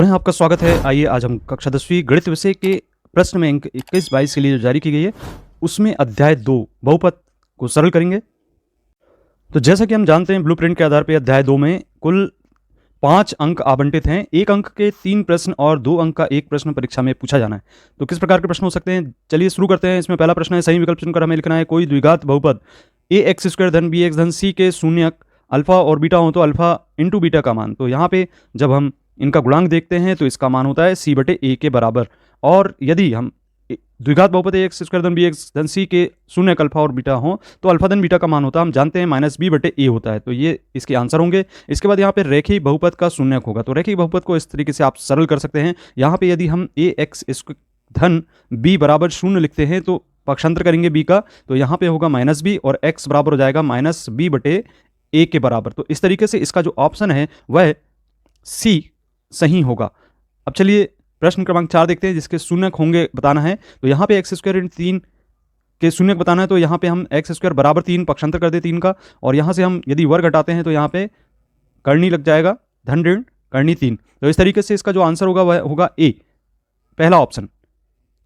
आपका स्वागत है। आइए आज हम कक्षा 10वीं गणित विषय के प्रश्न में अंक 21-22 के लिए जो जारी की गई है उसमें अध्याय 2 बहुपद को सरल करेंगे। तो जैसा कि हम जानते हैं ब्लूप्रिंट के आधार पर अध्याय 2 में कुल 5 अंक आवंटित हैं। 1 अंक के 3 प्रश्न और 2 अंक का 1 प्रश्न परीक्षा में पूछा जाना है। तो किस प्रकार के प्रश्न हो सकते हैं, चलिए शुरू करते हैं। इसमें पहला प्रश्न है, सही विकल्प चुनकर हमें लिखना है कोई द्विघात बहुपद ax² धन bx धन c के शून्यक अल्फा और बीटा हो तो अल्फा इंटू बीटा का मान। तो यहाँ पे जब हम इनका गुणांक देखते हैं तो इसका मान होता है c/a के बराबर। और यदि हम द्विघात बहुपद ax² धन bx धन c के शून्यक अल्फा और बीटा हो तो अल्फा धन बीटा का मान होता है, हम जानते हैं -b/a होता है। तो ये इसके आंसर होंगे। इसके बाद यहाँ पे रेखीय बहुपद का शून्यक होगा। तो रेखीय बहुपद को इस तरीके से आप सरल कर सकते हैं। यहाँ पे यदि हम ax धन b बराबर 0 लिखते हैं तो पक्षांतर करेंगे b का, तो यहाँ पे होगा -b और x बराबर हो जाएगा -b/a के बराबर। तो इस तरीके से इसका जो ऑप्शन है वह c सही होगा। अब चलिए प्रश्न क्रमांक 4 देखते हैं, जिसके शून्यक होंगे बताना है। तो यहाँ पे x² 3 के शून्यक बताना है। तो यहाँ पे हम x² बराबर 3 पक्षांतर कर दे 3 का, और यहाँ से हम यदि वर्ग हटाते हैं तो यहाँ पे करनी लग जाएगा, धन ऋण करनी 3। तो इस तरीके से इसका जो आंसर होगा वह होगा ए, पहला ऑप्शन।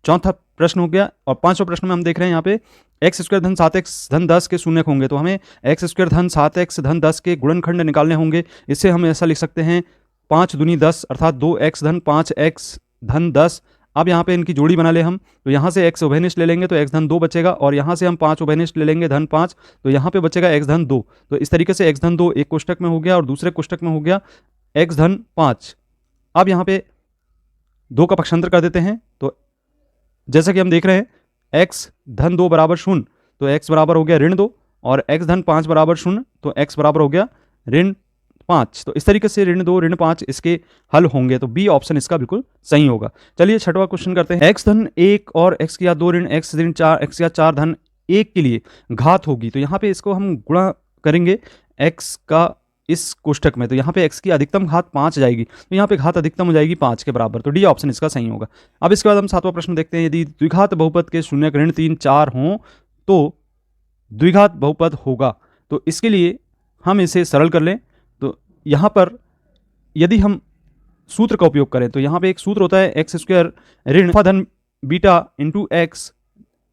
चौथा प्रश्न हो गया। और पांचवा प्रश्न में हम देख रहे हैं यहाँ पे x² धन 7x धन 10 के शून्यक होंगे। तो हमें x² धन 7x धन 10 के गुणनखंड निकालने होंगे। इससे हम ऐसा लिख सकते हैं 5 दूनी 10 अर्थात 2x धन 5x धन 10। अब यहाँ पे इनकी जोड़ी बना ले हम, तो यहाँ से x उभयनिष्ठ ले लेंगे तो x धन 2 बचेगा, और यहाँ से हम 5 उभयनिष्ठ ले लेंगे धन 5, तो यहाँ पे बचेगा x धन 2। तो इस तरीके से x धन 2 एक कोष्टक में हो गया और दूसरे कोष्टक में हो गया x धन 5। अब यहाँ पे 2 का पक्षांतर कर देते हैं। तो जैसा कि हम देख रहे हैं x धन 2 बराबर 0, तो x बराबर हो गया ऋण 2, और x धन 5 बराबर 0, तो x बराबर हो गया ऋण 5। तो इस तरीके से ऋण 2 ऋण 5 इसके हल होंगे। तो बी ऑप्शन इसका बिल्कुल सही होगा। चलिए छठवां क्वेश्चन करते हैं। x धन 1 और x की 2 ऋण x ऋण 4 x 4 धन 1 के लिए घात होगी। तो यहाँ पे इसको हम गुणा करेंगे x का इस कोष्टक में। तो यहाँ पे x की अधिकतम घात 5 जाएगी, तो यहाँ पे घात अधिकतम हो जाएगी 5 के बराबर। तो डी ऑप्शन इसका सही होगा। अब इसके बाद हम सातवां प्रश्न देखते हैं। यदि द्विघात बहुपद के शून्यक ऋण 3 4 हों तो द्विघात बहुपद होगा। तो इसके लिए हम इसे सरल कर लें। तो यहाँ पर यदि हम सूत्र का उपयोग करें तो यहाँ पे एक सूत्र होता है x² ऋण अल्फा धन बीटा इंटू x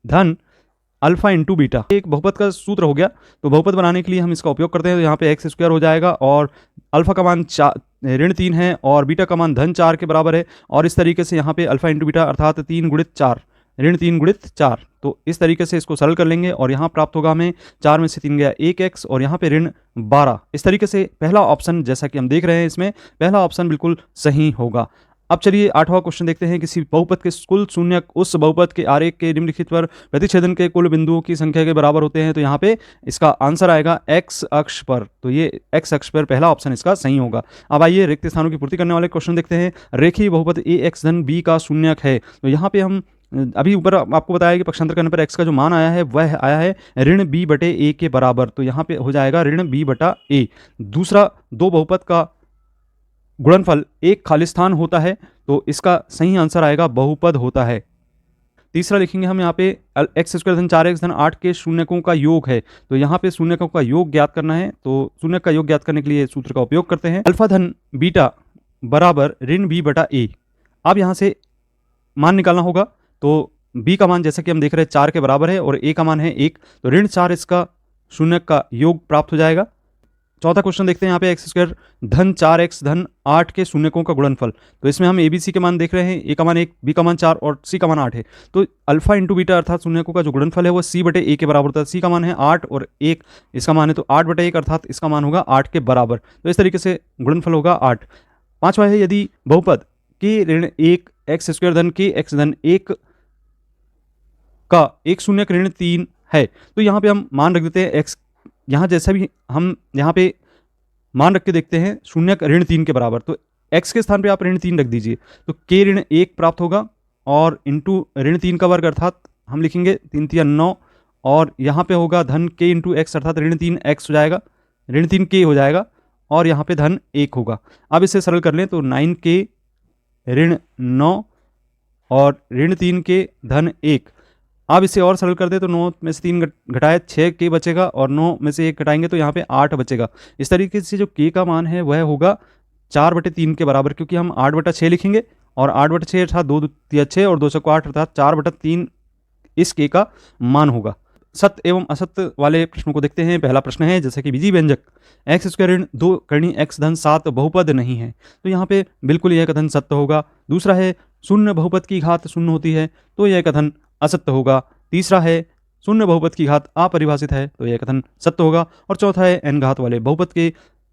धन अल्फा इंटू बीटा, एक बहुपद का सूत्र हो गया। तो बहुपद बनाने के लिए हम इसका उपयोग करते हैं। तो यहाँ पे x² हो जाएगा, और अल्फा का मान ऋण 3 है और बीटा का मान धन 4 के बराबर है। और इस तरीके से यहाँ पे अल्फा इंटू बीटा अर्थात 3 गुणित 4 ऋण 3 गुणित 4। तो इस तरीके से इसको सरल कर लेंगे, और यहाँ प्राप्त होगा हमें 4 में से 3 गया 1x, और यहाँ पे ऋण 12। इस तरीके से पहला ऑप्शन, जैसा कि हम देख रहे हैं, इसमें पहला ऑप्शन बिल्कुल सही होगा। अब चलिए आठवां क्वेश्चन देखते हैं। किसी बहुपद के कुल शून्यक उस बहुपद के आरेख के निम्नलिखित पर प्रतिच्छेदन के कुल बिंदुओं की संख्या के बराबर होते हैं। तो यहाँ पे इसका आंसर आएगा x अक्ष पर। तो ये x अक्ष पर पहला ऑप्शन इसका सही होगा। अब आइए रिक्त स्थानों की पूर्ति करने वाले क्वेश्चन देखते हैं। रेखीय बहुपद ax धन b का शून्यक है। तो यहाँ पे हम अभी ऊपर आपको बताया कि पक्षांतर करने पर x का जो मान आया है वह आया है ऋण b/a के बराबर। तो यहाँ पे हो जाएगा ऋण b/a। दूसरा, दो बहुपद का गुणनफल एक खालिस्तान होता है, तो इसका सही आंसर आएगा बहुपद होता है। तीसरा लिखेंगे हम यहाँ पे x² धन 4x धन 8 के शून्यकों का योग है। तो यहाँ पे शून्यकों का योग ज्ञात करना है। तो शून्यक का योग ज्ञात करने के लिए सूत्र का उपयोग करते हैं, अल्फा धन बीटा बराबर ऋण b/a। अब यहाँ से मान निकालना होगा। तो b का मान जैसा कि हम देख रहे हैं 4 के बराबर है, और a का मान है 1, तो ऋण 4 इसका शून्यक का योग प्राप्त हो जाएगा। चौथा क्वेश्चन देखते हैं। यहाँ पे x² धन 4x धन 8 के शून्यकों का गुणनफल। तो इसमें हम ABC के मान देख रहे हैं, a का मान 1, b का मान 4 और c का मान 8 है। तो अल्फा इंटू बीटा अर्थात शून्यकों का जो गुणनफल है वो c/a के बराबर होता है। c का मान है 8 और 1 इसका मान है, तो 8/1 अर्थात इसका मान होगा 8 के बराबर। तो इस तरीके से गुणनफल होगा 8। पांचवा है, यदि बहुपद के ऋण 1 x² धन k x धन 1 का एक शून्यक ऋण 3 है। तो यहाँ पे हम मान रख देते हैं x, यहाँ जैसा भी हम यहाँ पे मान रख के देखते हैं शून्यक ऋण 3 के बराबर। तो x के स्थान पे आप ऋण 3 रख दीजिए, तो k ऋण 1 प्राप्त होगा, और इंटू ऋण 3 का वर्ग अर्थात हम लिखेंगे 3 3 9, और यहाँ पे होगा धन k इंटू x अर्थात ऋण 3x हो जाएगा, ऋण 3k हो जाएगा, और यहाँ पे धन 1 होगा। अब इसे सरल कर लें तो 9k ऋण 9 और ऋण 3k धन 1। आप इसे और सरल कर दे तो 9 में से 3 घटाए 6 के बचेगा, और 9 में से 1 घटाएंगे तो यहाँ पे 8 बचेगा। इस तरीके से जो k का मान है वह होगा 4/3 के बराबर, क्योंकि हम 8/6 लिखेंगे और 8/6 अर्थात 2 तिया 6 और 2 चौको 8 अर्थात 4/3 इस के का मान होगा। सत्य एवं असत्य वाले प्रश्नों को देखते हैं। पहला प्रश्न है जैसे कि बीजी व्यंजक x² ऋण 2 करणी x धन 7 बहुपद नहीं है, तो यहाँ पे बिल्कुल यह कथन सत्य होगा। दूसरा है शून्य बहुपद की घात शून्य होती है, तो यह कथन असत्य होगा। तीसरा है शून्य बहुपद की घात अपरिभाषित है, तो यह कथन सत्य होगा। और चौथा है n घात वाले बहुपद के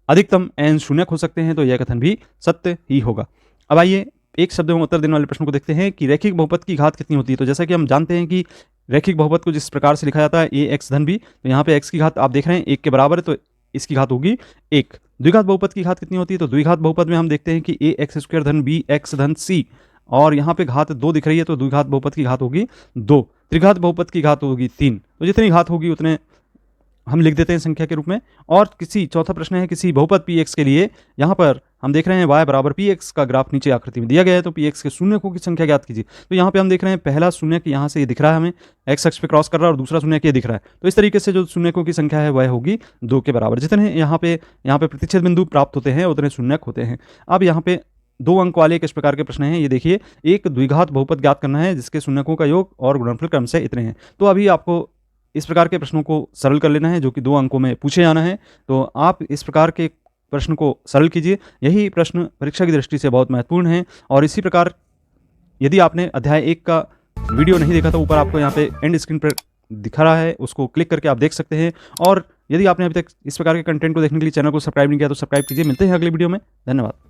अधिकतम n शून्यक हो सकते हैं, तो यह कथन भी सत्य ही होगा। अब आइए एक शब्द में उत्तर देने वाले प्रश्न को देखते हैं कि रैखिक बहुपद की घात कितनी होती है। तो जैसा कि हम जानते हैं कि रैखिक बहुपद को जिस प्रकार से लिखा जाता है ax धन b, तो यहाँ पे x की घात आप देख रहे हैं 1 के बराबर है, तो इसकी घात होगी 1। द्विघात बहुपद की घात कितनी होती है, तो द्विघात बहुपद में हम देखते हैं कि ax² धन b x धन c, और यहाँ पे घात 2 दिख रही है, तो द्विघात बहुपद की घात होगी 2। त्रिघात बहुपद की घात होगी 3। तो जितनी घात होगी उतने हम लिख देते हैं संख्या के रूप में। और चौथा प्रश्न है किसी बहुपद px के लिए, यहाँ पर हम देख रहे हैं y बराबर px का ग्राफ नीचे आकृति में दिया गया है, तो px के शून्यकों की संख्या ज्ञात कीजिए। तो यहाँ पे हम देख रहे हैं पहला शून्यक यहाँ से ये दिख रहा है हमें, x अक्ष पे क्रॉस कर रहा है, और दूसरा शून्यक ये दिख रहा है। तो इस तरीके से जो शून्यकों की संख्या है वह होगी 2 के बराबर। जितने यहाँ पे प्रतिच्छेद बिंदु प्राप्त होते हैं उतने शून्यक होते हैं। अब यहाँ पे 2 अंक वाले किस प्रकार के प्रश्न हैं ये देखिए। एक द्विघात बहुपद ज्ञात करना है जिसके शून्यकों का योग और गुणनफल क्रम से इतने हैं। तो अभी आपको इस प्रकार के प्रश्नों को सरल कर लेना है जो कि 2 अंकों में पूछे जाना है। तो आप इस प्रकार के प्रश्न को सरल कीजिए, यही प्रश्न परीक्षा की दृष्टि से बहुत महत्वपूर्ण है। और इसी प्रकार यदि आपने अध्याय 1 का वीडियो नहीं देखा तो ऊपर आपको यहाँ पे एंड स्क्रीन पर दिखा रहा है, उसको क्लिक करके आप देख सकते हैं। और यदि आपने अभी तक इस प्रकार के कंटेंट को देखने के लिए चैनल को सब्सक्राइब नहीं किया तो सब्सक्राइब कीजिए। मिलते हैं अगले वीडियो में, धन्यवाद।